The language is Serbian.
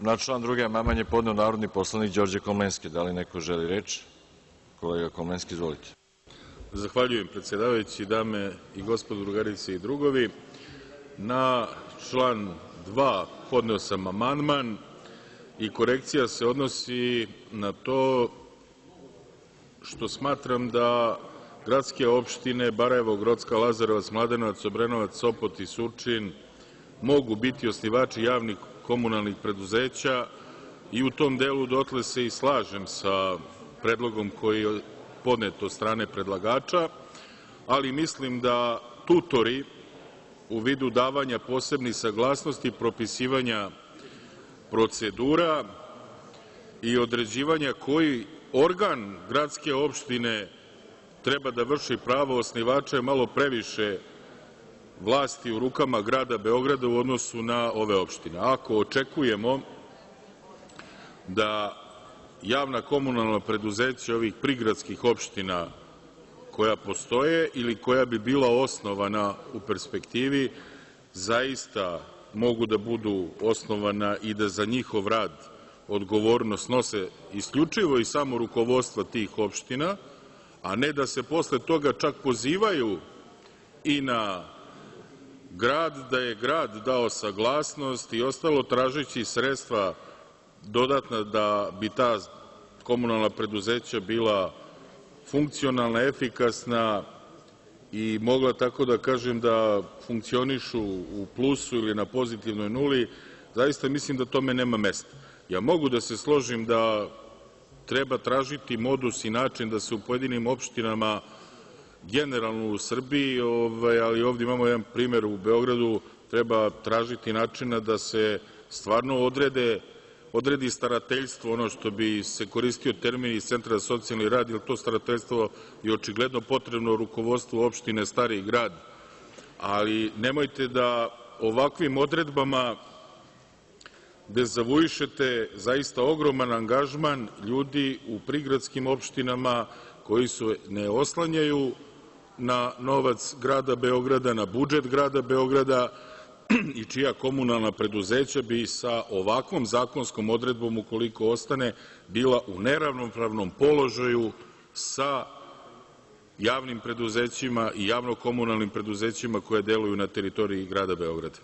Na član 2. amandman je podneo narodni poslanik Đorđe Komlenski. Da li neko želi reč? Kolega Komlenski, izvolite. Zahvaljujem, predsedavajući. Dame i gospodo, drugarice i drugovi, na član 2. podneo sam amandman i korekcija se odnosi na to što smatram da gradske opštine Barajevo, Grocka, Lazarevac, Mladenovac, Obrenovac, Sopot i Surčin mogu biti osnivači javnih komunalnih preduzeća i u tom delu dotle se i slažem sa predlogom koji je podnet od strane predlagača, ali mislim da tutori u vidu davanja posebnih saglasnosti, propisivanja procedura i određivanja koji organ gradske opštine treba da vrši pravo osnivača je malo previše vlasti u rukama grada Beograda u odnosu na ove opštine. Ako očekujemo da javna komunalna preduzeća ovih prigradskih opština koja postoje ili koja bi bila osnovana u perspektivi zaista mogu da budu osnovana i da za njihov rad odgovornost snose isključivo i samo rukovodstva tih opština, a ne da se posle toga čak pozivaju i na grad, da je grad dao saglasnost i ostalo, tražeći sredstva dodatna da bi ta komunalna preduzeća bila funkcionalna, efikasna i mogla, tako da kažem, da funkcionišu u plusu ili na pozitivnoj nuli. Zaista mislim da tome nema mesta. Ja mogu da se složim da treba tražiti modus i način da se u pojedinim opštinama, generalno u Srbiji, ali ovde imamo jedan primer u Beogradu, treba tražiti načina da se stvarno odredi starateljstvo, ono što bi se koristio termin iz Centra za socijalni rad, jer to starateljstvo je očigledno potrebno rukovodstvu opštine Stari Grad, ali nemojte da ovakvim odredbama dezavuišete zaista ogroman angažman ljudi u prigradskim opštinama koji se ne oslanjaju na novac grada Beograda, na budžet grada Beograda i čija komunalna preduzeća bi sa ovakvom zakonskom odredbom, ukoliko ostane, bila u neravnopravnom položaju sa javnim preduzećima i javno-komunalnim preduzećima koja deluju na teritoriji grada Beograda.